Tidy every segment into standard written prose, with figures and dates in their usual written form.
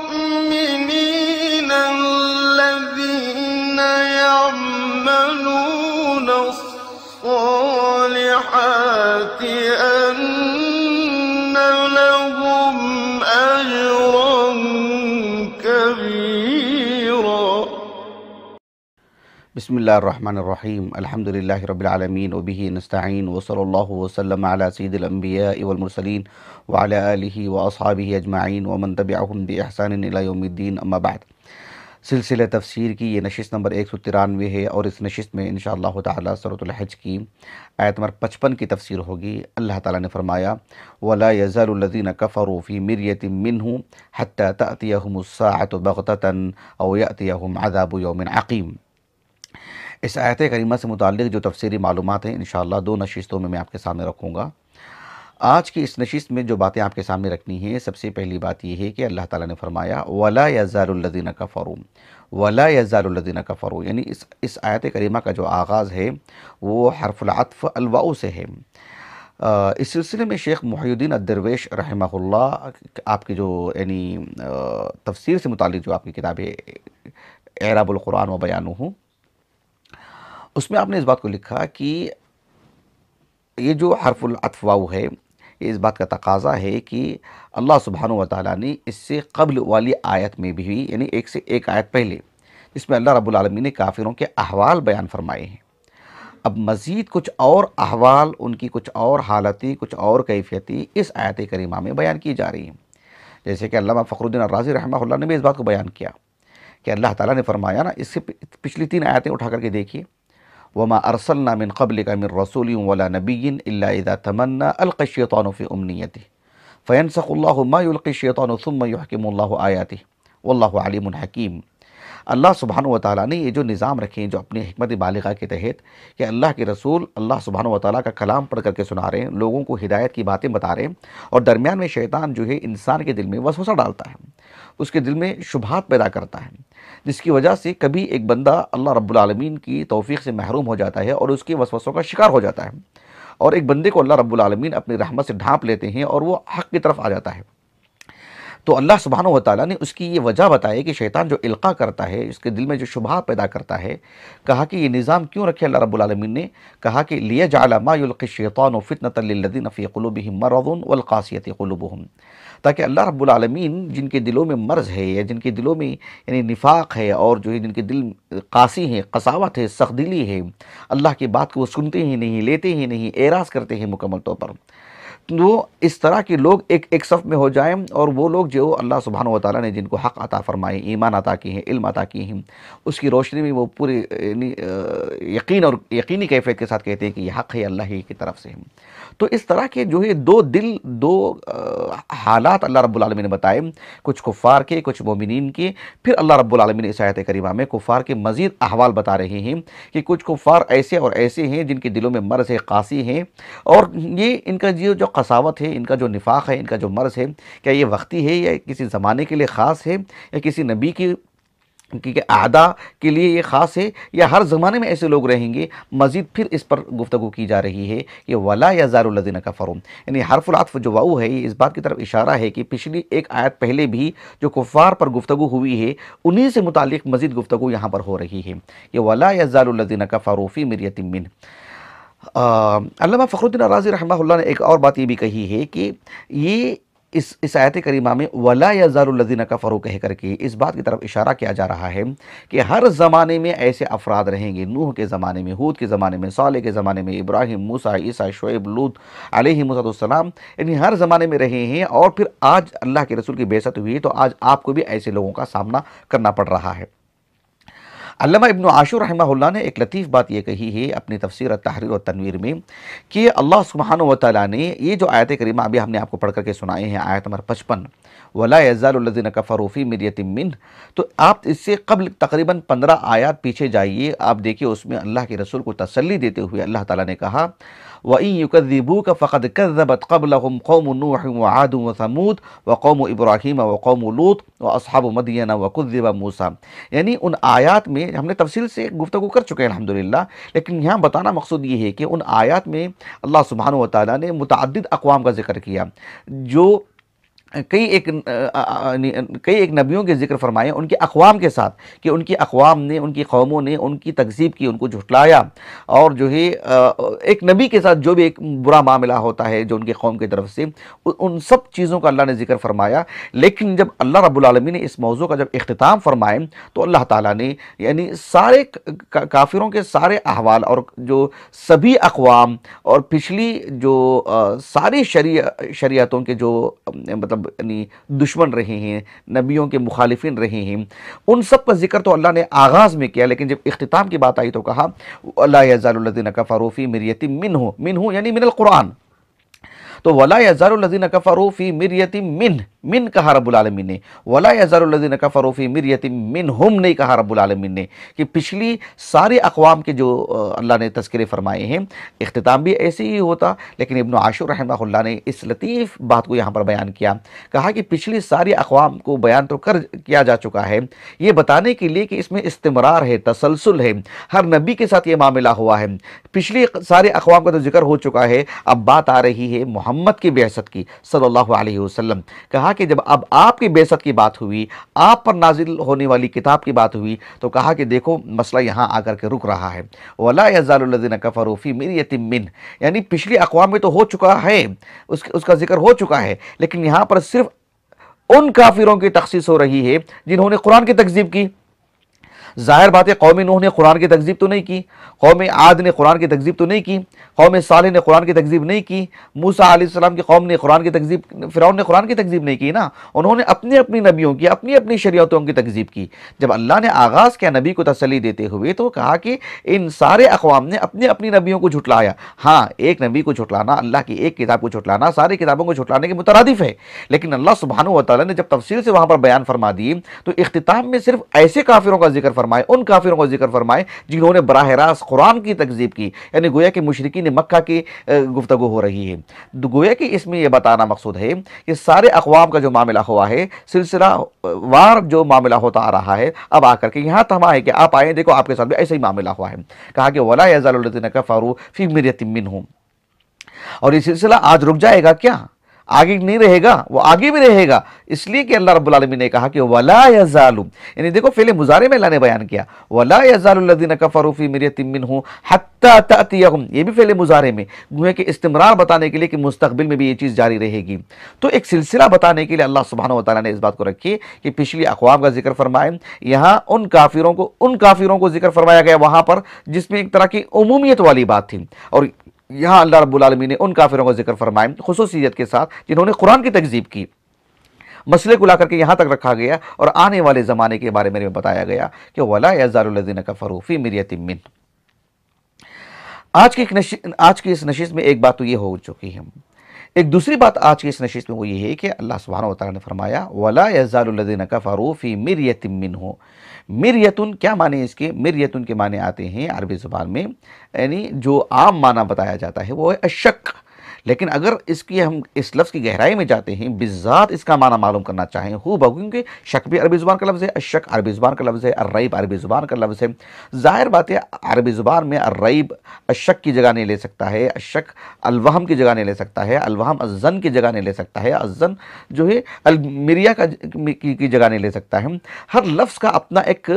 المؤمنين الذين يعملون الصالحات أن لهم أجرا كبيرا. بسم اللہ الرحمن الرحیم. الحمد للہ رب العالمین وبہ نستعین وصلی اللہ وسلم علی سید الانبیاء والمرسلین وعلی آلہ واصحابہ اجمعین ومن تبعہم بإحسان الی یوم الدین. اما بعد، سلسلہ تفسیر کی یہ نشست نمبر 193 ہے اور اس نشست میں انشاءاللہ تعالی سورۃ الحج کی آیت نمبر 55 کی تفسیر ہوگی. اللہ تعالیٰ نے فرمایا وَلَا يَزَالُ الَّذِينَ كَفَرُوا فِي مِرْيَةٍ مِّنْهُ حَتَّى تَأْتِيَهُمُ السَّاعَةُ بَغْتَةً أَوْ يَأْتِيَهُمْ عَذَابُ يَوْمٍ عَقِيمٍ. اس آیت کریمہ سے متعلق جو تفسیری معلومات ہیں انشاءاللہ 2 نشستوں میں آپ کے سامنے رکھوں گا. آج کی اس نشست میں جو باتیں آپ کے سامنے رکھنی ہیں، سب سے پہلی بات یہ ہے کہ اللہ تعالیٰ نے فرمایا وَلَا يَزَالُ الَّذِينَ كَفَرُوا. وَلَا يَزَالُ الَّذِينَ كَفَرُوا یعنی اس آیت کریمہ کا جو آغاز ہے وہ حرف العطف الواؤ سے ہے. اس سلسلے میں شیخ محی الدین الدرویش رحمہ اللہ آپ کی جو یعنی تفسیر سے متعلق جو آپ کی کتاب ہے اعراب القرآن و بیانہ، اس میں آپ نے اس بات کو لکھا کہ یہ جو حرف العطف واو ہے یہ اس بات کا تقاضا ہے کہ اللہ سبحانہ وتعالیٰ نے اس سے قبل والی آیت میں بھی یعنی ایک سے ایک آیت پہلے جس میں اللہ رب العالمین نے کافروں کے احوال بیان فرمائے ہیں، اب مزید کچھ اور احوال، ان کی کچھ اور حالتی، کچھ اور کیفیتی اس آیت کریمہ میں بیان کی جا رہی ہیں. جیسے کہ علامہ فخر الدین الرازی رحمہ اللہ نے بھی اس بات کو بیان کیا کہ اللہ تعالیٰ نے فرمایا نا، اس سے پچھلی 3 آیتیں اٹھا کر کے دیکھیے وَمَا أَرْسَلْنَا مِن قَبْلِكَ مِن رَّسُولٍ وَلَا نَبِيٍّ إِلَّا إِذَا تَمَنَّى أَلْقَى الشَّيْطَانُ فِي أُمْنِيَّتِهِ فَيَنسَخُ اللَّهُ مَا يُلْقِي الشَّيْطَانُ ثُمَّ يُحْكِمُ اللَّهُ آيَاتِهِ وَاللَّهُ عَلِيمٌ حَكِيمٌ. اللہ سبحانہ وتعالیٰ نے یہ جو نظام رکھے ہیں جو اپنی حکمت بالغہ کے تحت کہ اللہ کے رسول اللہ سبحانہ وتعالیٰ کا کلام پڑھ کر کے سنا رہے ہیں، لوگوں کو ہدایت کی باتیں بتا رہے ہیں، اور درمیان میں شیطان جو ہے انسان کے دل میں وسوسہ ڈالتا ہے، اس کے دل میں شبہات پیدا کرتا ہے، جس کی وجہ سے کبھی ایک بندہ اللہ رب العالمین کی توفیق سے محروم ہو جاتا ہے اور اس کے وسوسوں کا شکار ہو جاتا ہے، اور ایک بندے کو اللہ رب العالمین اپنی رحمت سے ڈھانپ لیتے ہیں اور وہ حق کی طرف آ جاتا ہے. تو اللہ سبحانہ وتعالیٰ نے اس کی یہ وجہ بتائی کہ شیطان جو القاء کرتا ہے، اس کے دل میں جو شبہات پیدا کرتا ہے، کہا کہ یہ نظام کیوں رکھے اللہ رب العالمین نے؟ کہا کہ لِيَجْعَلَ مَا يُلْقِي الشَّيْطَانُ فِتْنَةً لِلَّذِينَ فِي قُلُوبِهِم مَرَضٌ وَالْقَاسِيَةِ قُلُوبُهُم، تاکہ اللہ رب العالمین جن کے دلوں میں مرض ہے یا جن کے دلوں میں یعنی نفاق ہے اور جو ہے جن کے دل قاسی ہیں، قساوت ہے، سخت دلی ہے، اللہ کی بات کو وہ سنتے ہی نہیں، لیتے ہی نہیں، اعراض کرتے ہیں مکمل طور پر، تو اس طرح کے لوگ ایک صف میں ہو جائیں، اور وہ لوگ جو اللہ سبحانہ وتعالیٰ نے جن کو حق عطا فرمائے، ایمان عطا کی ہیں، علم عطا کی ہیں، اس کی روشنی میں وہ پورے یقین اور یقینی کیفیت کے ساتھ کہتے ہیں کہ یہ حق ہے، اللہ ہی کی طرف سے ہے. تو اس طرح کے جو ہے 2 حالات اللہ رب العالمین نے بتائے، کچھ کفار کے، کچھ مومنین کے. پھر اللہ رب العالمین اس آیت کریمہ میں کفار کے مزید احوال بتا رہے ہیں کہ کچھ کفار ایسے اور ایسے ہیں جن کے دلوں میں مرض ہے، قاسی ہیں، اور یہ ان کا جو قساوت ہے، ان کا جو نفاق ہے، ان کا جو مرض ہے، کیا یہ وقتی ہے یا کسی زمانے کے لیے خاص ہے یا کسی نبی کی اعداء کے لیے یہ خاص ہے، یا ہر زمانے میں ایسے لوگ رہیں گے؟ مزید پھر اس پر گفتگو کی جا رہی ہے کہ وَلَا يَزَالُ الَّذِينَ كَفَرُوا یعنی حرف العطف جو واؤ ہے یہ اس بات کی طرف اشارہ ہے کہ پچھلی ایک آیت پہلے بھی جو کفار پر گفتگو ہوئی ہے انہی سے متعلق مزید گفتگو یہاں پر ہو رہی ہے کہ وَلَا يَزَالُ الَّذِينَ كَفَرُوا فِي مِرْيَةٍ مِّنْهُ. علامہ فخر الدین الرازی رحمہ اللہ نے ایک اور بات یہ بھی کہی ہے کہ یہ اس آیت کریمہ میں وَلَا يَزَالُ الَّذِينَ كَفَرُوا کہہ کر کے اس بات کی طرف اشارہ کیا جا رہا ہے کہ ہر زمانے میں ایسے افراد رہیں گے، نوح کے زمانے میں، ہود کے زمانے میں، صالح کے زمانے میں، ابراہیم، موسیٰ، عیسیٰ، شعیب، لوط علیہ السلام، یعنی ہر زمانے میں رہے ہیں، اور پھر آج اللہ کے رسول کی بعثت ہوئی ہے تو آج آپ کو بھی ایسے لوگوں کا سامنا کرنا پڑ رہا ہے. علامہ ابن عاشور رحمہ اللہ نے ایک لطیف بات یہ کہی ہے اپنی تفسیر التحریر والتنویر میں کہ اللہ سبحانہ وتعالیٰ نے یہ جو آیت کریمہ ابھی ہم نے آپ کو پڑھ کر کے سنائے ہیں، آیت نمبر 55 وَلَا يَزَالُ الَّذِينَ كَفَرُوا فِي مِرْيَةٍ مِّنْهُ، تو آپ اس سے قبل تقریباً 15 آیات پیچھے جائیے، آپ دیکھیے اس میں اللہ کے رسول کو تسلی دیتے ہوئے اللہ تعالیٰ نے کہا وَإِن يُكَذِّبُوكَ فَقَدْ كَذَّبَتْ قَبْلَهُمْ قَوْمُ نُوحٍ وَعَادٌ وَثَمُودُ وَقَوْمُ إِبْرَاهِيمَ وَقَوْمُ لُوطٍ وَأَصْحَابُ مَدْيَنَ وَكُذِّبَ مُوسَىٰ. یعنی ان آیات میں ہم نے تفصیل سے گفتگو کر چکے ہیں الحمدللہ، لیکن یہاں بتانا مقصود یہ ہے کہ ان آیات میں اللہ سبحانہ و تعالیٰ نے متعدد اقوام کا ذکر کیا جو کئی ایک نبیوں کے ذکر فرمائے ان کے اقوام کے ساتھ، کہ ان کی اقوام نے، ان کی قوموں نے ان کی تکذیب کی، ان کو جھٹلایا، اور جو ہے ایک نبی کے ساتھ جو بھی ایک برا معاملہ ہوتا ہے جو ان کی قوم کی طرف سے، ان سب چیزوں کا اللہ نے ذکر فرمایا. لیکن جب اللہ رب العالمین نے اس موضوع کا جب اختتام فرمائے تو اللہ تعالیٰ نے یعنی سارے کافروں کے سارے احوال اور جو سبھی اقوام اور پچھلی جو ساری شریعتوں کے جو مطلب یعنی دشمن رہے ہیں، نبیوں کے مخالفین رہے ہیں، ان سب کا ذکر تو اللہ نے آغاز میں کیا، لیکن جب اختتام کی بات آئی تو کہا وَلَا يَزَالُ الَّذِينَ كَفَرُوا فِي مِرْيَةٍ مِّنْهُ یعنی من القرآن. تو وَلَا يَزَالُ الَّذِينَ كَفَرُوا فِي مِرْيَةٍ من کہا رب العالمین نے، وَلَا يَزَالُ الَّذِينَ كَفَرُوا فِي مِرْيَةٍ مِّنْهُمْ نہیں کہا رب العالمین نے، کہ پچھلی سارے اقوام کے جو اللہ نے تذکرے فرمائے ہیں اختتام بھی ایسے ہی ہوتا. لیکن ابن عاشور رحمہ اللہ نے اس لطیف بات کو یہاں پر بیان کیا، کہا کہ پچھلی ساری اقوام کو بیان تو کیا جا چکا ہے، یہ بتانے کے لیے کہ اس میں استمرار ہے، تسلسل ہے، ہر نبی کے ساتھ یہ معاملہ ہوا ہے. پچھلی سارے اقوام کا تو ذکر ہو چکا ہے، اب بات آ رہی ہے محمد کی بعثت کی صلی اللہ علیہ وسلم. کہا کہ جب اب آپ کی بعثت کی بات ہوئی، آپ پر نازل ہونے والی کتاب کی بات ہوئی، تو کہا کہ دیکھو مسئلہ یہاں آ کر کے رک رہا ہے. وَلَا يَزَالُ الَّذِينَ كَفَرُوا فِي مِرْيَةٍ مِّنْهُ یعنی پچھلی اقوام میں تو ہو چکا ہے، اس کا ذکر ہو چکا ہے، لیکن یہاں پر صرف ان کافروں کی تخصیص ہو رہی ہے جنہوں نے قرآن کی تکذیب کی. ظاہر بات ہے قوم نوح نے قرآن کی تکذیب تو نہیں کی، قوم عاد نے قرآن کی تکذیب تو نہیں کی، قوم صالح نے قرآن کی تکذیب نہیں کی، موسیٰ علیہ السلام کی قوم نے قرآن کی تکذیب، فرعون نے قرآن کی تکذیب نہیں کی نا، انہوں نے اپنی اپنی نبیوں کی، اپنی اپنی شریعتوں کی تکذیب کی. جب اللہ نے آغاز کیا نبی کو تسلی دیتے ہوئے تو کہا کہ ان سارے اقوام نے اپنی اپنی نبیوں کو جھٹلایا. ہاں ایک نبی کو جھٹلانا، اللہ کی ایک کتاب کو جھٹلانا ساری کتابوں کو جھٹلانے کے مترادف ہے، لیکن اللہ سبحانہ و تعالیٰ نے جب تفصیل سے وہاں پر بیان فرما دی تو اختتام میں صرف ایسے کافروں کا ذکر فرمائے، ان کافروں کو ذکر فرمائے جنہوں نے براہ راست قرآن کی تکذیب کی، یعنی گویا کہ مشرکین مکہ کی گفتگو ہو رہی ہے. گویا کہ اس میں یہ بتانا مقصود ہے کہ سارے اقوام کا جو معاملہ ہوا ہے، سلسلہ وار جو معاملہ ہوتا آ رہا ہے، اب آ کر کے یہاں تھما ہے کہ آپ آئیں دیکھو آپ کے ساتھ بھی ایسا ہی معاملہ ہوا ہے. کہا کہ وَلَا يَزَالُ الَّذِينَ كَفَرُوا فِي مِرْيَةٍ مِّنْهُ اور یہ سلسلہ آج رک جائے گا کیا؟ آگے نہیں رہے گا، وہ آگے بھی رہے گا، اس لیے کہ اللہ رب العالمین نے کہا کہ وَلَا يَزَالُ یعنی دیکھو فعل مضارع میں اللہ نے بیان کیا وَلَا يَزَالُ الَّذِينَ كَفَرُوا فِي مِرْيَةٍ مِّنْهُ حَتَّى تَأْتِيَهُمْ یہ بھی فعل مضارع میں گویا کہ استمرار بتانے کے لیے کہ مستقبل میں بھی یہ چیز جاری رہے گی. تو ایک سلسلہ بتانے کے لیے اللہ سبحانہ و تعالیٰ نے اس بات کو رکھی کہ پچھلی اقوام کا ذکر فرمائے، یہاں ان کافروں کو ذکر فرمایا گیا وہاں پر جس میں ایک طرح کی عمومیت والی بات تھی، اور یہاں اللہ رب العالمین نے ان کافروں کا ذکر فرمائے خصوصیت کے ساتھ جنہوں نے قرآن کی تکذیب کی. مسئلے کو لا کر کے یہاں تک رکھا گیا اور آنے والے زمانے کے بارے میں بتایا گیا کہ وَلَا يَزَالُ الَّذِينَ كَفَرُوا فِي مِرْيَةٍ مِّنْهُ. آج کی اس نشست میں ایک بات تو یہ ہو چکی ہے. ایک دوسری بات آج کی اس نشست میں وہ یہ ہے کہ اللہ سبحانہ و تعالیٰ نے فرمایا وَلَا يَزَالُ الَّذِينَ كَفَرُوا فِي مِرْيَةٍ مِّنْهُ. مریتن کیا معنی اس کے؟ مریتن کے معنی آتے ہیں عربی زبان میں، یعنی جو عام معنی بتایا جاتا ہے وہ ہے الشک، لیکن اگر اس کی ہم اس لفظ کی گہرائی میں جاتے ہیں، بالذات اس کا معنی معلوم کرنا چاہیں کیونکہ شک بھی عربی زبان کا لفظ ہے، الشک عربی زبان کا لفظ ہے، الریب عربی زبان کا لفظ ہے. ظاہر بات ہے عربی زبان میں الریب الشک کی جگہ نہیں لے سکتا ہے، الشک الوہم کی جگہ نہیں لے سکتا ہے، الوہم الظن کی جگہ نہیں لے سکتا ہے، الظن جو ہے المریہ کی جگہ نہیں لے سکتا ہے. ہر لفظ کا اپنا ایک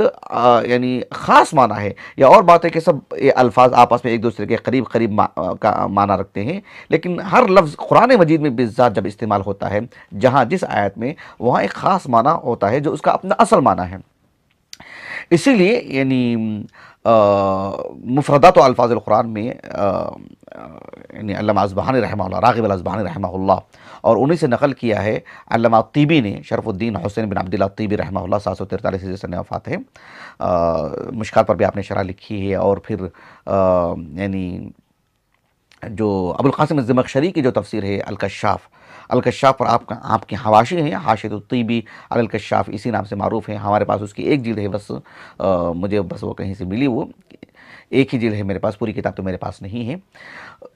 یعنی خاص معنی ہے. یا اور بات ہے کہ سب یہ الفاظ آپس میں ایک دوسرے کے قریب کا معنی رکھتے ہیں، لیکن ہر لفظ قرآن مجید میں بالذات جب استعمال ہوتا ہے جہاں جس آیت میں وہاں ایک خاص معنی ہوتا ہے جو اس کا اپنا اصل معنی ہے. اسی لیے یعنی مفردات و الفاظ القرآن میں یعنی علامہ اصبہانی رحمہ اللہ، راغب الاصبہانی رحمہ اللہ، اور انہی سے نقل کیا ہے علامہ طیبی نے، شرف الدین حسین بن عبداللہ طیبی رحمہ اللہ 743 ہجری سنہ وفات ہے. مشکات پر بھی آپ نے شرح لکھی ہے، اور پھر یعنی جو ابو القاسم الزمخشری کی جو تفسیر ہے الکشاف پر آپ کے حواشی ہیں، حاشیۃ الطیبی علی الکشاف اسی نام سے معروف ہیں. ہمارے پاس اس کی ایک جلد ہے، بس مجھے وہ کہیں سے ملی، وہ ایک ہی جلد ہے میرے پاس، پوری کتاب تو میرے پاس نہیں ہے.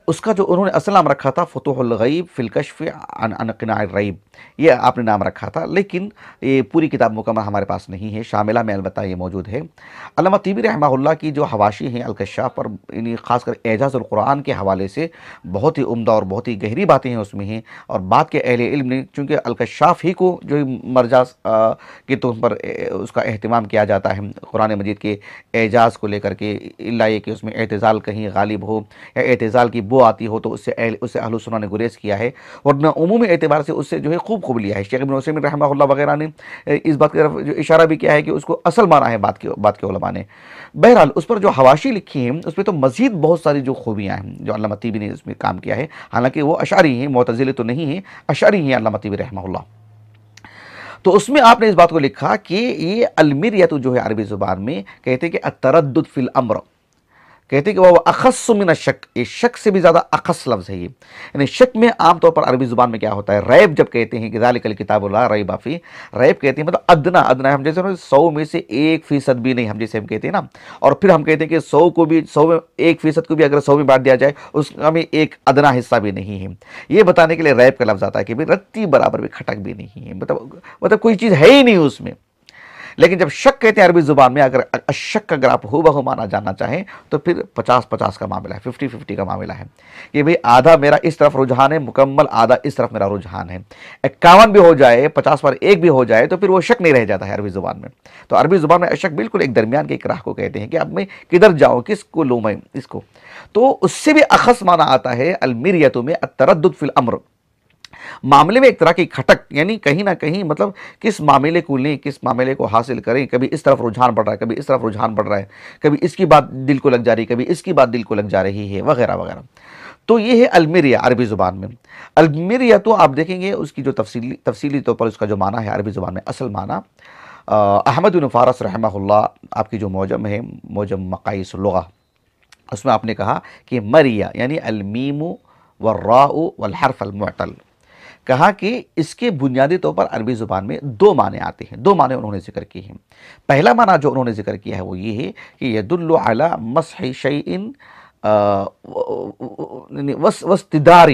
اس کا جو انہوں نے اصل نام رکھا تھا فتوح الغیب فی الکشف عن قناع الریب، یہ آپ نے نام رکھا تھا، لیکن یہ پوری کتاب مکمل ہمارے پاس نہیں ہے، شاملہ میں البتہ یہ موجود ہے۔ علامہ طیبی رحمہ اللہ کی جو حواشی ہیں الکشاف پر، یعنی خاص کر اعجاز القرآن کے حوالے سے بہت ہی عمدہ اور بہت ہی گہری باتیں ہیں اس میں ہیں، اور بعد کے اہل علم نے چونکہ الکشاف ہی کو جو مرجع کے طور پر اس کا اہتمام کیا جاتا ہے قرآن مجید کے اعجاز کو لے کر کے، اللہ یہ کہ اس میں اعتزال کہیں غالب ہو یا اعتزال کی بو آتی ہو تو اس سے اہل سنہ نے گریز کیا ہے، ورنہ عمومی اعتبار سے اس سے جو ہے خوب لیا ہے۔ شیخ ابن عثیمین رحمہ اللہ وغیرہ نے اس بات کی طرف جو اشارہ بھی کیا ہے کہ اس کو اصل مانا ہے بات کے علماء نے۔ بہرحال اس پر جو حواشی لکھی ہیں اس میں تو مزید بہت ساری جو خوبیاں ہیں جو علامہ طیبی نے اس میں کام کیا ہے، حالانکہ وہ اشعری ہیں، معتزلے تو نہیں ہیں، اشعری ہیں علامہ طیبی رحمہ اللہ۔ تو اس میں آپ نے اس بات کو لکھا کہ یہ المیریت جو ہے عربی زبان میں کہتے ہیں کہ التردد فی الامر، کہتے ہیں کہ وہ اخص من الشک، یہ شک سے بھی زیادہ اخص لفظ ہے یہ، یعنی شک میں عام طور پر عربی زبان میں کیا ہوتا ہے، ریب جب کہتے ہیں کہ ذالک الکتاب لا ریب فیہ، ریب کہتے ہیں مطلب ادنا ہم جیسے 100 میں سے 1% بھی نہیں، ہم جیسے ہم کہتے ہیں نا، اور پھر ہم کہتے ہیں کہ 100 میں 1% کو بھی اگر 100 میں بانٹ دیا جائے اس کا میں ایک ادنا حصہ بھی نہیں ہے، یہ بتانے کے لیے ریب کا لفظ آتا ہے کہ رتی برابر بھی کھٹک بھی نہیں ہے، مطلب کوئی چیز ہے ہی نہیں اس میں۔ لیکن جب شک کہتے ہیں عربی زبان میں، اگر شک اگر آپ ہو بہو مانا جاننا چاہیں تو پھر 50-50 کا معاملہ ہے، 50-50 کا معاملہ ہے کہ بھئی آدھا میرا اس طرف رجحان ہے مکمل، آدھا اس طرف میرا رجحان ہے۔ 51 بھی ہو جائے، 50 پر 1 بھی ہو جائے تو پھر وہ شک نہیں رہ جاتا ہے عربی زبان میں۔ تو عربی زبان میں شک بالکل ایک درمیان کے ایک راہ کو کہتے ہیں کہ اب میں کدھر جاؤں، کس کو لوں میں اس کو، تو اس سے بھی اخص معنی آتا ہے المیریت میں التردد فی الامر، معاملے میں ایک طرح کی کھٹک، یعنی کہیں نہ کہیں مطلب کس معاملے کو لیں، کس معاملے کو حاصل کریں، کبھی اس طرف رجحان بڑھ رہا ہے، کبھی اس طرف رجحان بڑھ رہا ہے، کبھی اس کی بات دل کو لگ جا رہی ہے، کبھی اس کی بات دل کو لگ جا رہی ہے، وغیرہ وغیرہ۔ تو یہ ہے المیریہ عربی زبان میں۔ المیریہ تو آپ دیکھیں گے اس کی جو تفصیلی طور پر اس کا جو معنی ہے عربی زبان میں، اصل معنی احمد بن فارس رحمہ اللہ آپ کی جو موجم ہے، موجم مقاییس اللغہ، اس میں آپ نے کہا کہ مریہ یعنی المیم والراء والحرف المعتل، کہا کہ اس کے بنیادی طور پر عربی زبان میں 2 معنی آتے ہیں، 2 معنی انہوں نے ذکر کیے ہیں۔ پہلا معنی جو انہوں نے ذکر کیا ہے وہ یہ ہے کہ یدل علی مسح شیء واستدار،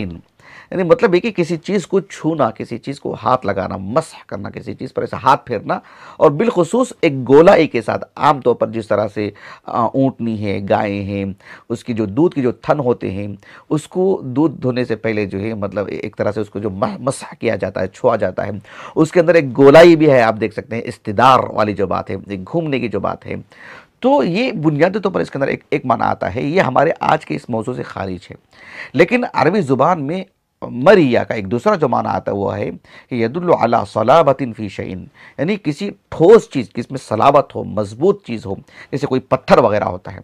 یعنی مطلب ہے کہ کسی چیز کو چھونا، کسی چیز کو ہاتھ لگانا، مسح کرنا، کسی چیز پر ایسا ہاتھ پھیرنا، اور بالخصوص ایک گولائی کے ساتھ، عام طور پر جس طرح سے اونٹنی ہے، گائیں ہیں، اس کی جو دودھ کی جو تھن ہوتے ہیں، اس کو دودھ دھونے سے پہلے جو ہے مطلب ایک طرح سے اس کو جو مسح کیا جاتا ہے، چھوا جاتا ہے، اس کے اندر ایک گولائی بھی ہے، آپ دیکھ سکتے ہیں استدار والی جو بات ہے، ایک گھومنے کی جو بات ہے، تو یہ بنیادی طور پر اس کے اندر ایک معنی آتا ہے، یہ ہمارے آج کے اس موضوع سے خارج ہے۔ لیکن عربی زبان میں مریہ کا ایک دوسرا جو معنی آتا ہے وہ ہے کہ یدل علی صلابۃ فی شیء، یعنی کسی ٹھوس چیز، جس میں صلابت ہو، مضبوط چیز ہو، جیسے کوئی پتھر وغیرہ ہوتا ہے۔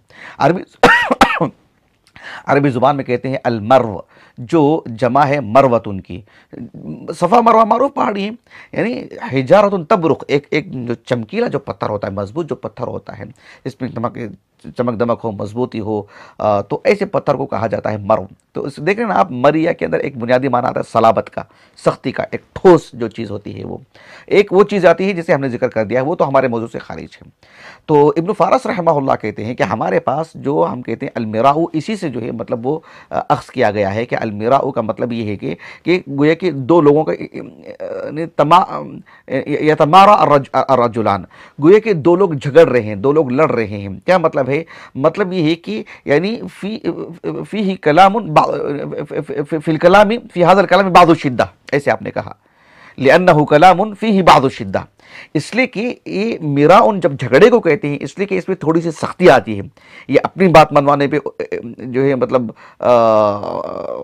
عربی زبان میں کہتے ہیں المرو، جو جمع ہے مروتن کی، صفا مروہ معروف پہاڑی ہیں، یعنی حجارۃ تبرق، ایک جو چمکیلا جو پتھر ہوتا ہے، مضبوط جو پتھر ہوتا ہے، اس میں چمک دمک ہو، مضبوطی ہو، تو ایسے پتھر کو کہا جاتا ہے مرو۔ تو اس دیکھ رہے ہیں نا آپ، مریہ کے اندر ایک بنیادی معنی آتا ہے صلابت کا، سختی کا، ایک ٹھوس جو چیز ہوتی ہے، وہ ایک وہ چیز آتی ہے جسے ہم نے ذکر کر دیا ہے، وہ تو ہمارے موضوع سے خارج ہے۔ تو ابن فارس رحمہ اللہ کہتے ہیں کہ ہمارے پاس جو ہم کہتے ہیں المیراء، اسی سے جو ہے مطلب وہ اخذ کیا گیا ہے کہ المیراء کا مطلب یہ ہے کہ گویا کہ 2 لوگوں کا یتمارا الرجلان، گویا کہ 2 لوگ جھگڑ رہے ہیں، 2 لوگ لڑ رہے ہیں، کیا مطلب ہے؟ مطلب یہ ہے کہ یعنی فی کلام فی الکلام فی هذا الکلام بعض الشدہ، ایسے آپ نے کہا، لأنه کلام فیہ بعض الشدہ، اس لیے کہ یہ میراؤن جب جھگڑے کو کہتے ہیں اس لیے کہ اس میں تھوڑی سی سختی آتی ہے، یہ اپنی بات منوانے پہ جو ہے مطلب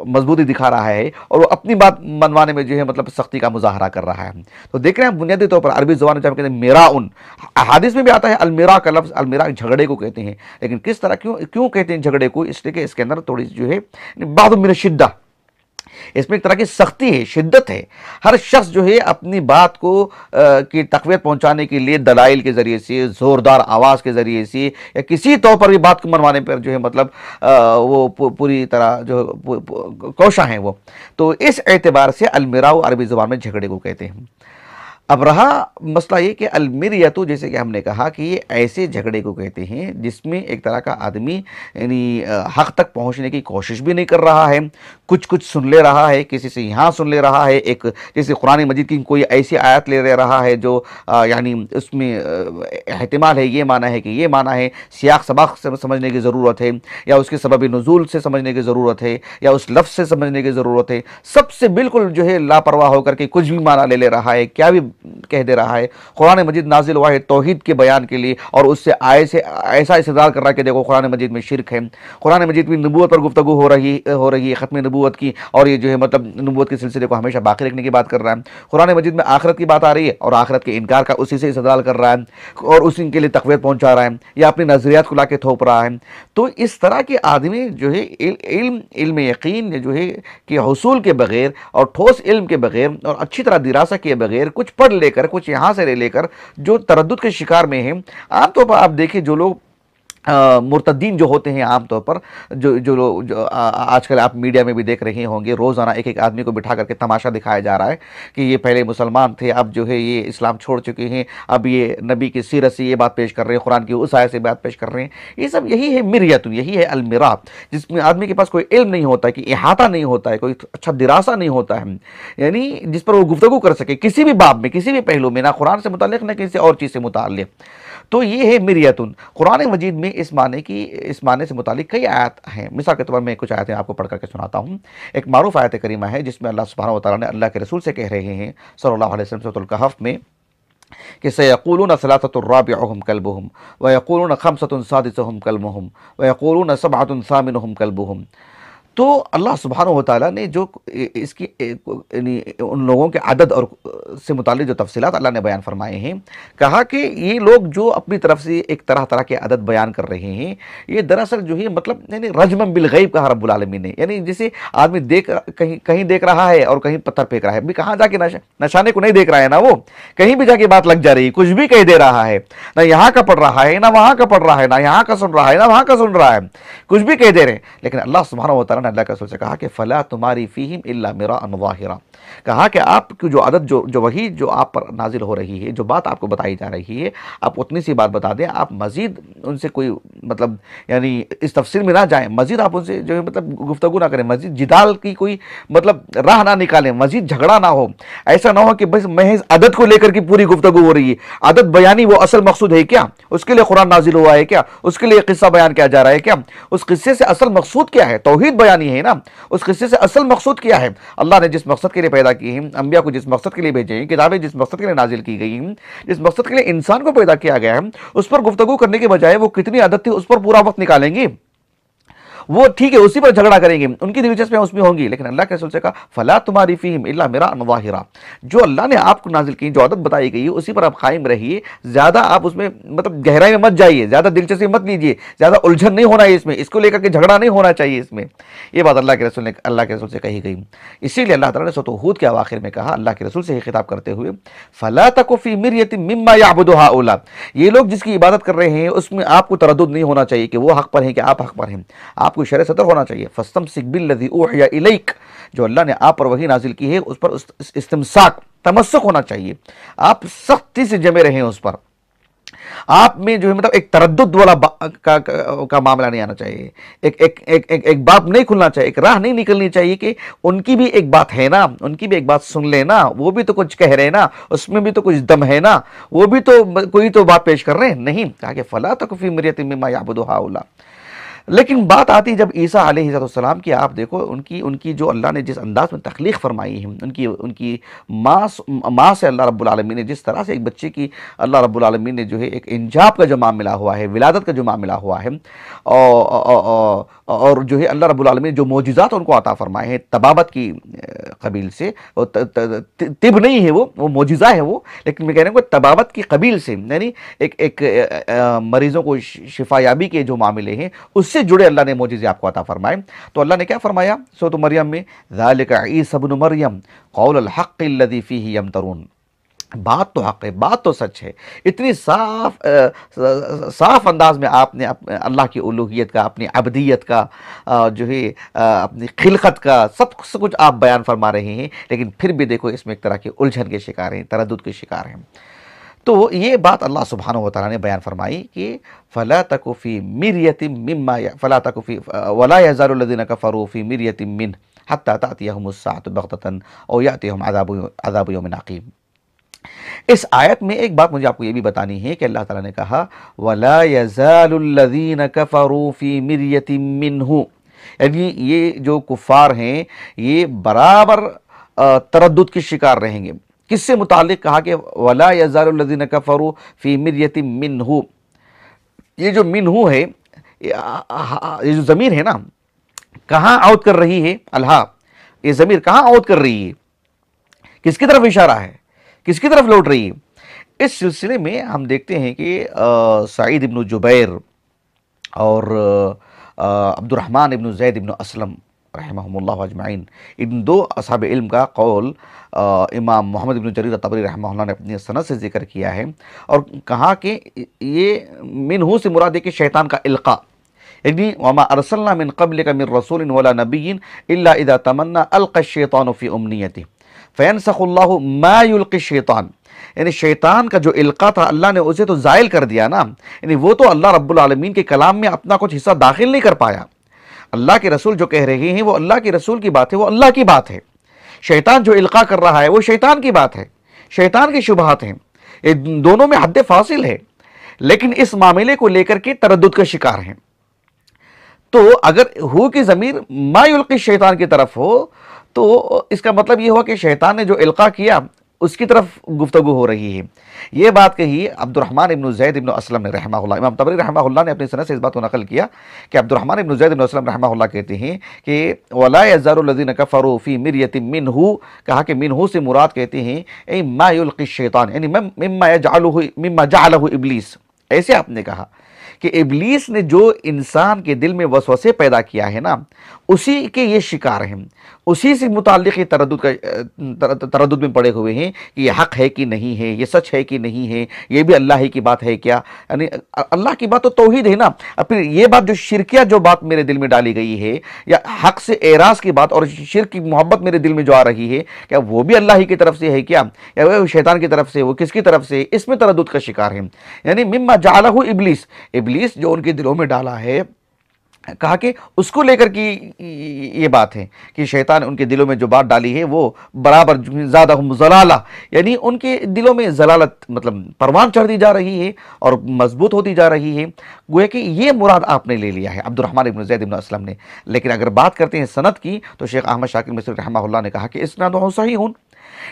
مضبوطی دکھا رہا ہے، اور وہ اپنی بات منوانے میں جو ہے مطلب سختی کا مظاہرہ کر رہا ہے۔ تو دیکھ رہے ہیں بنیادی طور پر عربی زبان میں جب کہتے ہیں میراؤن، احادیث میں بھی آتا ہے المیراء کا لفظ، المیراء جھگڑے کو کہتے ہیں، لیکن کس طرح کیوں کہتے ہیں جھگڑے کو؟ اس لیے کہ اس کے اندر تھوڑی جو ہے بعض من الشدہ، اس میں ایک طرح کی سختی ہے، شدت ہے۔ ہر شخص جو ہے اپنی بات کو کی تقویت پہنچانے کے لیے دلائل کے ذریعے سے، زوردار آواز کے ذریعے سے، یا کسی طور پر بھی بات کو منوانے پر جو ہے مطلب وہ پوری طرح جو کوشاں ہیں وہ۔ تو اس اعتبار سے المیراء عربی زبان میں جھگڑے کو کہتے ہیں۔ اب رہا مسئلہ یہ کہ المیریتو، جیسے کہ ہم نے کہا کہ یہ ایسے جھگڑے کو کہتے ہیں جس میں ایک طرح کا آدمی یعنی حق تک پہنچنے کی کوشش بھی نہیں کر رہا ہے، کچھ سن لے رہا ہے، کسی سے یہاں سن لے رہا ہے، ایک جیسے قرآن مجید کی کوئی ایسی آیت لے رہا ہے جو یعنی اس میں احتمال ہے، یہ معنی ہے کہ یہ معنی ہے، سیاق سباق سے سمجھنے کی ضرورت ہے، یا اس کے سبب نزول سے سمجھنے کی ضرورت ہے، یا اس لفظ سے سمجھنے کی ضرورت ہے، سب سے بالکل جو ہے لاپرواہ ہو کر کے کچھ بھی معنی لے رہا ہے، کیا بھی کہہ دے رہا ہے۔ قرآن مجید نازل ہوا ہے توحید کے بیان کے لیے، اور اس سے ایسا استدلال کر رہا ہے کہ دیکھو قرآن مجید میں شرک ہے، قرآن مجید میں نبوت پر گفتگو ہو رہی ہے، ختم نبوت کی، اور یہ جو ہے مطلب نبوت کے سلسلے کو ہمیشہ باقی رکھنے کی بات کر رہا ہے۔ قرآن مجید میں آخرت کی بات آ رہی ہے اور آخرت کے انکار کا اسی سے استدلال کر رہا ہے اور اسی کے لیے تقویت پہنچا رہا ہے، یا اپنی نظریات کو لا کے تھوپ رہا ہے۔ تو اس طرح کے آدمی جو ہے علم یقین جو ہے کہ حصول کے بغیر اور ٹھوس علم کے بغیر اور اچھی طرح دراسہ کیے بغیر کچھ پڑھ لے کر، کچھ یہاں سے لے کر جو تردد کے شکار میں ہیں، عام طور پر آپ دیکھیں جو لوگ مرتدین جو ہوتے ہیں، عام طور پر جو لوگ آج کل آپ میڈیا میں بھی دیکھ رہے ہوں گے، روزانہ ایک آدمی کو بٹھا کر کے تماشا دکھایا جا رہا ہے کہ یہ پہلے مسلمان تھے، اب جو ہے یہ اسلام چھوڑ چکے ہیں، اب یہ نبی کی سیرت سے یہ بات پیش کر رہے ہیں، قرآن کی اس آیت سے بات پیش کر رہے ہیں۔ یہ سب یہی ہے مریت، یہی ہے المرا، جس میں آدمی کے پاس کوئی علم نہیں ہوتا ہے، کہ احاطہ نہیں ہوتا ہے، کوئی اچھا دراسہ نہیں ہوتا ہے، یعنی جس پر وہ گفتگو کر سکے کسی بھی باب میں، کسی بھی پہلو میں، نہ قرآن سے متعلق نہ کسی اور چیز سے متعلق۔ تو یہ ہے مریتن۔ قرآن مجید میں اس معنی سے متعلق کئی آیات ہیں۔ مثال کے طور پر میں کچھ آیتیں آپ کو پڑھ کر کے سناتا ہوں۔ ایک معروف آیت کریمہ ہے جس میں اللہ سبحانہ وتعالیٰ نے اللہ کے رسول سے کہہ رہے ہیں صلی اللہ علیہ وسلم سورۃ الکہف میں کہ سَيَقُولُونَ ثَلَاثَةٌ رَابِعُهُمْ كَلْبُهُمْ وَيَقُولُونَ خَمْسَةٌ سَادِسُهُمْ كَلْبُهُمْ وَيَقُولُونَ سَبْعَةٌ ثَامِنُهُمْ كَلْبُهُمْ۔ تو اللہ سبحانہ وتعالیٰ نے جو اس کی یعنی ان لوگوں کے عدد اور سے متعلق جو تفصیلات اللہ نے بیان فرمائے ہیں، کہا کہ یہ لوگ جو اپنی طرف سے ایک طرح کے عدد بیان کر رہے ہیں، یہ دراصل جو ہے مطلب یعنی رجمًا بالغیب کہا رب العالمین نے، یعنی جسے آدمی کہیں دیکھ رہا ہے اور کہیں پتھر پھینک رہا ہے، کہاں جا کے نشانے کو نہیں دیکھ رہا ہے نا، وہ کہیں بھی جا کے بات لگ جا رہی ہے، کچھ بھی کہہ دے رہا ہے، نہ یہاں کا پڑھ رہا ہے، نہ وہاں کا پڑھ رہا ہے، نہ یہاں کا سن رہا ہے، نہ وہاں کا سن رہا ہے، کچھ بھی کہہ دے رہے ہیں۔ لیکن اللہ سبحانہ وتعالیٰ نے اللہ کے رسول سے کہا کہ فَلَا تُمَارِ فِيهِمْ إِلَّا مِرَاءً ظَاهِرًا، کہا کہ آپ کی جو عدد جو وحی جو آپ پر نازل ہو رہی ہے، جو بات آپ کو بتائی جا رہی ہے، آپ اتنی سی بات بتا دیں، آپ مزید ان سے کوئی مطلب یعنی اس تفصیل میں نہ جائیں، مزید آپ ان سے جو ہے مطلب گفتگو نہ کریں، مزید جدال کی کوئی مطلب راہ نہ نکالیں، مزید جھگڑا نہ ہو، ایسا نہ ہو کہ بس محض عدد کو لے کر کی پوری گفتگو ہو رہی ہے، عدد بیانی وہ اصل مقصود ہے کیا؟ اس کے لیے قرآن نازل ہوا ہے کیا؟ اس کے لیے قصہ بیان کیا جا رہا ہے کیا؟ اس قصے سے اصل مقصود کیا ہے؟ توحید بیانی ہے نا، اس قصے سے اصل مقصود کیا ہے؟ اللہ نے جس مقصد کے لیے پیدا کی ہیں، انبیاء کو جس مقصد کے لیے بھیجے ہیں، کتابیں جس مقصد کے لیے نازل کی گئی ہیں، جس مقصد کے لیے انسان کو پیدا کیا گیا ہے، اس پر گفتگو کرنے کے بجائے وہ کتنی عدد تھی اس پر پورا وقت نکالیں گی، وہ ٹھیک ہے اسی پر جھگڑا کریں گے، ان کی دلچسپیاں اس میں ہوں گی، لیکن اللہ کے رسول سے کہا فَلَا تُمَارِ فِيهِمْ إِلَّا مِرَاءً ظَاهِرًا، جو اللہ نے آپ کو نازل کی، جو عدد بتائی گئی اسی پر آپ قائم رہیے، زیادہ آپ اس میں مطلب گہرائی میں مت جائیے، زیادہ دلچسپی مت لیجیے، زیادہ الجھن نہیں ہونا ہے اس کو لے کر کے جھگڑا نہیں ہونا چاہیے اس میں۔ یہ بات اللہ کے رسول سے کہی گئی، اسی لیے اللہ تعالیٰ نے سورۃ ہود کے اواخر میں کہا اللہ کے رسول سے ہی خطاب کرتے ہوئے فَلَا تَكُ فِي مِرْيَةٍ مِّمَّا يَعْبُدُ هَؤُلَاء، یہ لوگ جس کی عبادت کر رہے ہیں اس میں آپ کو تردد نہیں ہونا چاہیے کہ وہ حق پر ہیں کہ آپ حق پر ہیں، آپ کو شرع صدر ہونا چاہیے۔ فَاسْتَمْسِكْ بِالَّذِي أُوحِيَ إِلَيْكَ، جو اللہ نے آپ پر وحی نازل کی ہے اس پر استمساک تمسک ہونا چاہیے، آپ سختی سے جمے رہیں اس پر، آپ میں جو ہے مطلب ایک تردد والا کا معاملہ نہیں آنا چاہیے، ایک بات نہیں کھلنا چاہیے، ایک راہ نہیں نکلنی چاہیے کہ ان کی بھی ایک بات ہے نا، ان کی بھی ایک بات سن لینا، وہ بھی تو کچھ کہہ رہے نا، اس میں بھی تو کچھ دم ہے نا، وہ بھی تو کوئی تو بات پیش کر رہے ہیں، نہیں کہا کہ فَلَا تَكُ فِي مِرْيَةٍ مِّمَّا يَعْبُدُ هَؤُلَاء۔ لیکن بات آتی جب عیسیٰ علیہ السلام کی، آپ دیکھو ان کی جو اللہ نے جس انداز میں تخلیق فرمائی ہے، ان کی ماں سے اللہ رب العالمین نے جس طرح سے ایک بچے کی اللہ رب العالمین نے جو ہے ایک انجاب کا جو معاملہ ہوا ہے، ولادت کا جو معاملہ ہوا ہے، اور جو ہے اللہ رب العالمین نے جو معجزات ان کو عطا فرمائے ہیں طبابت کی قبیل سے، طب نہیں ہے وہ معجزہ ہے وہ، لیکن میں کہہ رہا ہوں کہ طبابت کی قبیل سے، یعنی ایک مریضوں کو شفا یابی کے جو معاملے ہیں اس سے جڑے اللہ نے معجزے آپ کو عطا فرمائے۔ تو اللہ نے کیا فرمایا سورۃ مریم میں ذَلِكَ عِيسَى ابْنُ مَرْيَمَ قَوْلَ الْحَقِّ الَّذِي فِيهِ يَمْتَرُونَ، بات تو حق ہے، بات تو سچ ہے، اتنی صاف انداز میں آپ نے اللہ کی الوہیت کا، اپنی عبدیت کا، جو ہے اپنی خلقت کا سب کچھ آپ بیان فرما رہے ہیں، لیکن پھر بھی دیکھو اس میں ایک طرح کے الجھن کے شکار ہیں، تردد کے شکار ہیں۔ تو یہ بات اللہ سبحانہ و تعالیٰ نے بیان فرمائی کہ فَلَا تَكُ فِي مِرْيَةٍ مِّمَّا فَلَا تَكُ فِي وَلَا يَزَالُ الَّذِينَ كَفَرُوا فِي مِرْيَةٍ مِّنْهُ حَتَّى تَأْتِيَهُمُ السَّاعَةُ بَغْتَةً أَوْ يَأْتِيَهُمْ عَذَابُ يَوْمٍ عَقِيمٍ۔ اس آیت میں ایک بات مجھے آپ کو یہ بھی بتانی ہے کہ اللہ تعالیٰ نے کہا وَلَا يَزَالُ الَّذِينَ كَفَرُوا فِي مِرْيَةٍ مِّنْهُ، یعنی یہ جو کفار ہیں یہ برابر تردد کے شکار رہیں گے۔ کس سے متعلق کہا کہ وَلَا يَزَالُ الَّذِينَ كَفَرُوا فِي مِرْيَةٍ مِّنْهُ، یہ جو منہو ہے، یہ جو ضمیر ہے نا، کہاں عود کر رہی ہے؟ الہا، یہ ضمیر کہاں عود کر رہی ہے؟ کس کی طرف اشارہ ہے؟ کس کی طرف لوٹ رہی ہے؟ اس سلسلے میں ہم دیکھتے ہیں کہ سعید ابن جبیر اور عبد الرحمن ابن زید ابن اسلم رحمہم اللہ اجمعین، ان دو اصحاب علم کا قول امام محمد ابن جریر طبری رحمہ اللہ نے اپنی سند سے ذکر کیا ہے، اور کہا کہ یہ منہو سے مراد ہے کہ شیطان کا القاء، یعنی وما ارسلنا من قبلک من رسول ولا نبی الا اذا تمنى القى الشیطان فی امنیتہ فینسخ اللہ ما یلقی الشیطان، یعنی شیطان کا جو القاء تھا اللہ نے اسے تو زائل کر دیا نا، یعنی وہ تو اللہ رب العالمین کے کلام میں اپنا کچھ حصہ داخل نہیں کر پایا۔ اللہ کے رسول جو کہہ رہے ہیں وہ اللہ کے رسول کی بات ہے، وہ اللہ کی بات ہے۔ شیطان جو القاء کر رہا ہے وہ شیطان کی بات ہے، شیطان کی شبہات ہیں، یہ دونوں میں حد فاصل ہے، لیکن اس معاملے کو لے کر کے تردد کا شکار ہیں۔ تو اگر ہو کی ضمیر ما یلقی الشیطان کی طرف ہو تو اس کا مطلب یہ ہوا کہ شیطان نے جو القاء کیا اس کی طرف گفتگو ہو رہی ہے۔ یہ بات کہی عبد الرحمن ابن زید ابن اسلم نے رحمہ اللہ، امام طبری رحمہ اللہ نے اپنی سند سے اس بات کو نقل کیا کہ عبد الرحمن ابن زید ابن اسلم رحمہ اللہ کہتے ہیں کہ وَلَا يَزَالُ الَّذِينَ كَفَرُوا فِي مِرْيَةٍ مِّنْهُ، کہا کہ منہو سے مراد کہتے ہیں اے ما یلقی الشیطان، یعنی مما جعلہ ابلیس، ایسے آپ نے کہا کہ ابلیس نے جو انسان کے دل میں وسوسے پیدا کیا ہے نا اسی کے یہ شکار ہیں، اسی سے متعلق یہ تردد میں پڑے ہوئے ہیں کہ یہ حق ہے کہ نہیں ہے، یہ سچ ہے کہ نہیں ہے، یہ بھی اللہ ہی کی بات ہے کیا، یعنی اللہ کی بات تو توحید ہے نا، اب پھر یہ بات جو شرکیہ جو بات میرے دل میں ڈالی گئی ہے یا حق سے اعراض کی بات اور شرک کی محبت میرے دل میں جو آ رہی ہے، کیا وہ بھی اللہ ہی کی طرف سے ہے کیا، یا وہ شیطان کی طرف سے، وہ کس کی طرف سے؟ اس میں تردد کا شکار ہیں، یعنی مما جعلہ ابلیس جو ان کے دلوں میں ڈالا ہے، کہا کہ اس کو لے کر کی یہ بات ہے کہ شیطان ان کے دلوں میں جو بات ڈالی ہے وہ برابر زادہم ضلالہ، یعنی ان کے دلوں میں ضلالت مطلب پروان چڑھ دی جا رہی ہے اور مضبوط ہوتی جا رہی ہے، گویا کہ یہ مراد آپ نے لے لیا ہے عبد الرحمن ابن زید ابن اسلم نے۔ لیکن اگر بات کرتے ہیں سند کی تو شیخ احمد شاکر مصری رحمہ اللہ نے کہا کہ اسنادہ صحیح،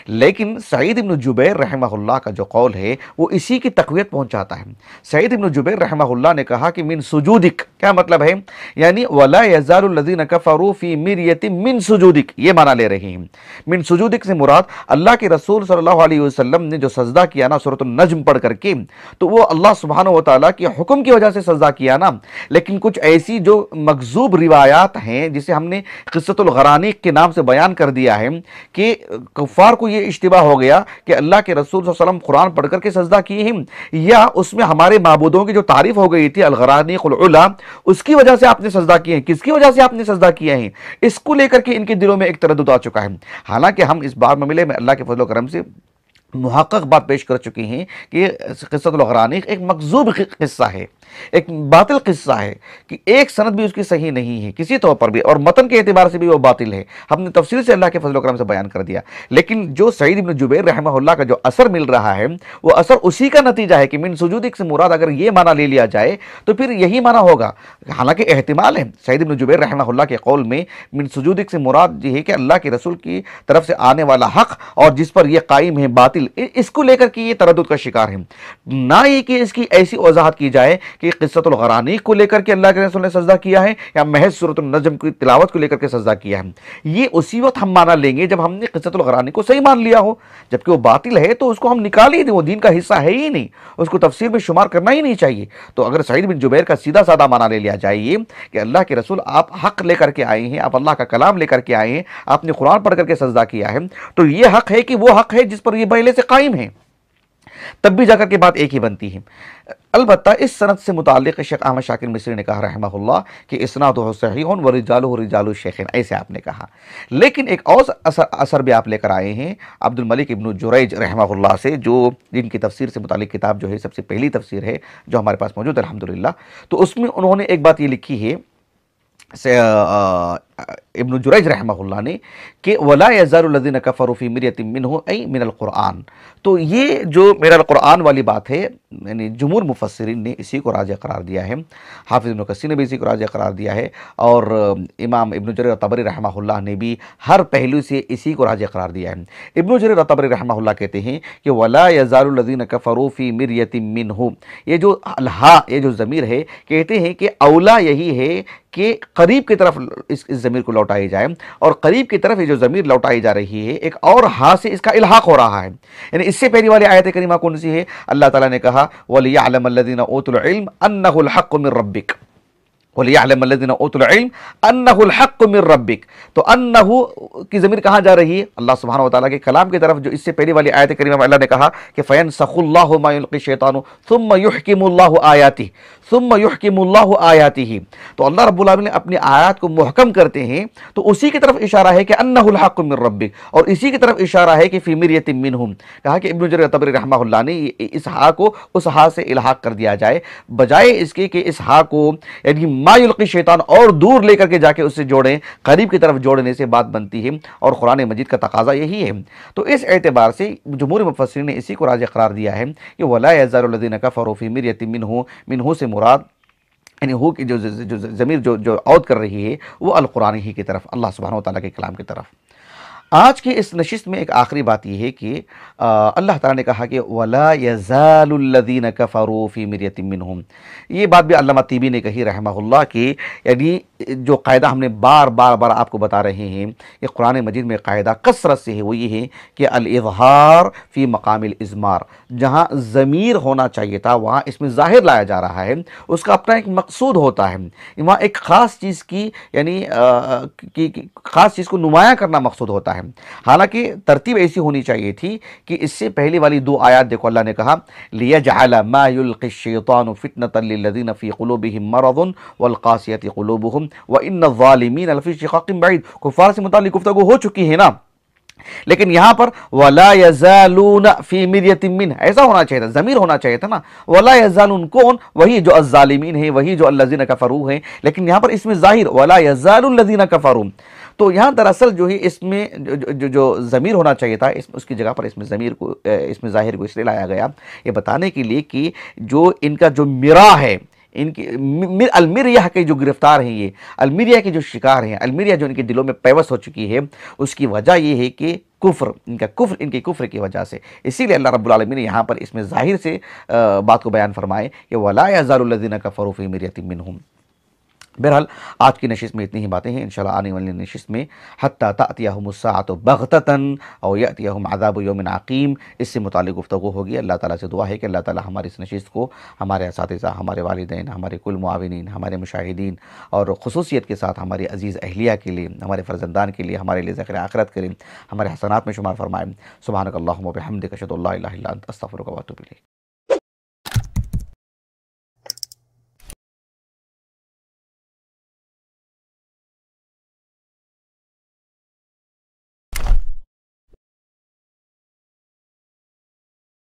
لیکن سعید ابن جبیر رحمہ اللہ کا جو قول ہے وہ اسی کی تقویت پہنچاتا ہے۔ سعید ابن جبیر رحمہ اللہ نے کہا کہ من سجودک، کیا مطلب ہے؟ یعنی وَلَا يَزَالُ الَّذِينَ كَفَرُوا فِي مِرْيَةٍ مِّن سُجُودِك، یہ معنی لے رہے ہیں۔ من سجودک سے مراد اللہ کے رسول صلی اللہ علیہ وسلم نے جو سجدہ کیا نا سورۃ النجم پڑھ کر کے، تو وہ اللہ سبحانہ و تعالیٰ کے حکم کی وجہ سے سجدہ کیا نا، لیکن کچھ ایسی جو مکذوب روایات ہیں جسے ہم نے قصۃ الغرانیق کے نام سے بیان کر دیا ہے کہ کفار کو یہ اشتباہ ہو گیا کہ اللہ کے رسول صلی اللہ علیہ وسلم قرآن پڑھ کر کے سجدہ کیے ہیں، یا اس میں ہمارے معبودوں کی جو تعریف ہو گئی تھی الغرانیق العلا، اس کی وجہ سے آپ نے سجدہ کیے ہیں۔ کس کی وجہ سے آپ نے سجدہ کیا ہے؟ اس کو لے کر کے ان کے دلوں میں ایک تردد آ چکا ہے۔ حالانکہ ہم اس بار معاملے میں اللہ کے فضل و کرم سے محقق بات پیش کر چکے ہیں کہ قصۃ الغرانیق ایک مکذوب قصہ ہے، ایک باطل قصہ ہے کہ ایک سند بھی اس کی صحیح نہیں ہے کسی طور پر بھی، اور متن کے اعتبار سے بھی وہ باطل ہے، ہم نے تفصیل سے اللہ کے فضل و کرم سے بیان کر دیا۔ لیکن جو سعید ابن جبیر رحمہ اللہ کا جو اثر مل رہا ہے وہ اثر اسی کا نتیجہ ہے کہ من سجودک سے مراد اگر یہ معنی لے لیا جائے تو پھر یہی معنی ہوگا۔ حالانکہ احتمال ہے سعید ابن جبیر رحمہ اللہ کے قول میں من سجودک سے مراد یہ ہے کہ اللہ کے رسول کی طرف سے آنے والا حق اور جس پر یہ قائم ہے باطل، اس کو لے کر کے یہ تردد کا شکار ہے، نہ یہ کہ اس کی ایسی وضاحت کی جائے کہ قصۃ الغرانیق کو لے کر کے اللہ کے رسول نے سجدہ کیا ہے یا محض سورۃ النجم کی تلاوت کو لے کر کے سجدہ کیا ہے۔ یہ اسی وقت ہم مانا لیں گے جب ہم نے قصۃ الغرانیق کو صحیح مان لیا ہو، جبکہ وہ باطل ہے تو اس کو ہم نکال ہی دیں، وہ دین کا حصہ ہے ہی نہیں، اس کو تفسیر میں شمار کرنا ہی نہیں چاہیے۔ تو اگر سعید بن جبیر کا سیدھا سادہ معنی لے لیا جائے کہ اللہ کے رسول آپ حق لے کر کے آئے ہیں، آپ اللہ کا کلام لے کر کے آئے ہیں، آپ نے قرآن پڑھ کر کے سجدہ کیا ہے، تو یہ حق ہے کہ وہ حق ہے جس پر یہ پہلے سے قائم ہے۔ تب بھی جا کر کے بات ایک ہی بنتی ہے۔ البتہ اس سند سے متعلق شیخ احمد شاکر مصری نے کہا رحمہ اللہ کہ اسنادہ صحیح ورجالہ رجال الشیخین، ایسے آپ نے کہا۔ لیکن ایک اور اثر بھی آپ لے کر آئے ہیں عبد الملک ابن جریج رحمہ اللہ سے، جو جن کی تفسیر سے متعلق کتاب جو ہے سب سے پہلی تفسیر ہے جو ہمارے پاس موجود ہے الحمدللہ، تو اس میں انہوں نے ایک بات یہ لکھی ہے ابن جریج رحمہ اللہ نے کہ وَلَا يَزَالُ الَّذِينَ كَفَرُوا فِي مِرْيَةٍ مِّنْهُ أي من القرآن، تو یہ جو میرا القرآن والی بات ہے، یعنی جمہور مفسرین نے اسی کو راجح قرار دیا ہے، حافظ ابن کثیر نے بھی اسی کو راجح قرار دیا ہے، اور امام ابن جریر طبری رحمہ اللہ نے بھی ہر پہلو سے اسی کو راجح قرار دیا ہے۔ ابن جریر طبری رحمہ اللہ کہتے ہیں کہ وَلَا يَزَالُ الَّذِينَ كَفَرُوا فِي مِرْيَةٍ مِّنْهُ، یہ جو الہا، یہ جو ضمیر ہے، کہتے ہیں کہ اولا یہی ہے کہ قریب کی طرف اس ضمیر کو لوٹائی جائے، اور قریب کی طرف یہ جو ضمیر لوٹائی جا رہی ہے ایک اور ہا سے اس کا الحاق ہو رہا ہے۔ یعنی اس سے پہلی والی آیت کریمہ کون سی ہے؟ اللہ تعالیٰ نے کہا وَلِيَعْلَمَ الَّذِينَ أُوتُوا الْعِلْمَ أَنَّهُ الْحَقُّ مِنْ رَبِّكَ، وَلِيَعْلَمَ الَّذِينَ أُوتُوا الْعِلْمَ أَنَّهُ الْحَقُّ مِنْ رَبِّكَ، تو انہو کی ضمیر کہاں جا رہی ہے؟ اللہ سبحانہ وتعالیٰ کے کلام کی طرف، جو اس سے پہلی والی آیت کریمہ میں اللہ نے کہا کہ فَيَنْسَخُ اللَّهُ مَا يُلْقِي الشَّيْطَانُ ثُمَّ يُحْكِمُ اللَّهُ آيَاتِهِ ثُمَّ يُحْكِمُ اللَّهُ آيَاتِهِ، تو اللہ رب العالمین نے اپنی آیات کو محکم کرتے ہیں، تو اسی کی طرف اشارہ ہے کہ انہ الحق من ربک، اور اسی کی طرف اشارہ ہے کہ فی مریۃ منہم، کہا کہ ابن جریر طبری رحمہ اللہ نے اس ہا کو اس ہا سے الحاق کر دیا جائے، بجائے اس کے کہ اس ہا کو یعنی ما یلقی شیطان اور دور لے کر کے جا کے اس سے جوڑیں، قریب کی طرف جوڑنے سے بات بنتی ہے، اور قرآن مجید کا تقاضا یہی ہے۔ تو اس اعتبار سے جمہور مفسرین نے اسی کو راجح قرار دیا ہے کہ وَلَا يَزَالُ الَّذِينَ كَفَرُوا فِي مِرْيَةٍ مِّنْهُ سے مراد یعنی ہو کی جو ضمیر جو عود کر رہی ہے وہ القرآن ہی کی طرف، اللہ سبحانہ وتعالیٰ کے کلام کی طرف۔ آج کی اس نشست میں ایک آخری بات یہ ہے کہ اللہ تعالیٰ نے کہا کہ وَلَا يَزَالُ الَّذِينَ كَفَرُوا فِي مِرْيَةٍ مِّنْهُمْ، یہ بات بھی علامہ طیبی نے کہی رحمہ اللہ کہ یعنی جو قاعدہ ہم نے بار بار آپ کو بتا رہے ہیں کہ قرآن مجید میں قاعدہ کثرت سے ہے، وہ یہ ہے کہ الاظہار فی مقام الاضمار، جہاں ضمیر ہونا چاہیے تھا وہاں اس میں ظاہر لایا جا رہا ہے، اس کا اپنا ایک مقصود ہوتا ہے، وہاں ایک خاص چیز کی یعنی خاص چیز کو نمایاں کرنا مقصود ہوتا ہے۔ حالانکہ ترتیب ایسی ہونی چاہیے تھی کہ اس سے پہلی والی دو آیات دیکھو، اللہ نے کہا لِيَجْعَلَ مَا يُلْقِ الشَّيْطَانُ فِتْنَةً لِلَّذِينَ فِي قُلُوبِهِمْ مَرَضٌ وَالْقَاسِيَةِ قُلُوبُهُمْ وَإِنَّ الظَّالِمِينَ لَفِي شِقَاقٍ بَعِيدٍ، کفار سے متعلق گفتگو ہو چکی ہے نا، لیکن یہاں پر وَلَا يَزَالُونَ فِي مِرْيَةٍ مِّنْهُ ایسا ہونا چاہیے تھا، ضمیر ہونا چاہیے تھا نا، وَلَا يَزَالُونَ کون؟ وہی جو الظالمین ہیں، وہی جو الذین کفروا ہیں، لیکن یہاں پر اس میں ظاہر وَلَا يَزَالُ الَّذِينَ كَفَرُوا، تو یہاں دراصل جو ہے اس میں جو ضمیر ہونا چاہیے تھا اس کی جگہ پر اس میں ضمیر کو اس میں ظاہر کو اس لیے لایا گیا یہ بتانے کے لیے کہ جو ان کا جو مرا ہے، ان کی المیریہ کے جو گرفتار ہیں، یہ المیریہ کے جو شکار ہیں، المیریہ جو ان کے دلوں میں پیوست ہو چکی ہے، اس کی وجہ یہ ہے کہ کفر، ان کے کفر کی وجہ سے، اسی لیے اللہ رب العالمین نے یہاں پر اس میں ظاہر سے بات کو بیان فرمائے کہ وَلَا يَزَالُ الَّذِينَ كَفَرُوا فِي مِرْيَةٍ مِّنْهُمْ۔ بہرحال آج کی نشست میں اتنی ہی باتیں ہیں، انشاءاللہ آنے والی نشست میں حتیٰ تأتیہم الساعۃ بغتۃ او یأتیہم عذاب یوم عقیم، اس سے متعلق گفتگو ہوگی۔ اللہ تعالیٰ سے دعا ہے کہ اللہ تعالیٰ ہماری اس نشست کو ہمارے اساتذہ، ہمارے والدین، ہمارے کل معاونین، ہمارے مشاہدین اور خصوصیت کے ساتھ ہماری عزیز اہلیہ کے لیے، ہمارے فرزندان کے لیے، ہمارے لیے ذخیرہ آخرت کریں، ہمارے حسنات میں شمار فرمائیں۔ سبحانک اللہم و بحمدک، اشہد ان لا الہ الا انت، استغفرک و اتوب الیک۔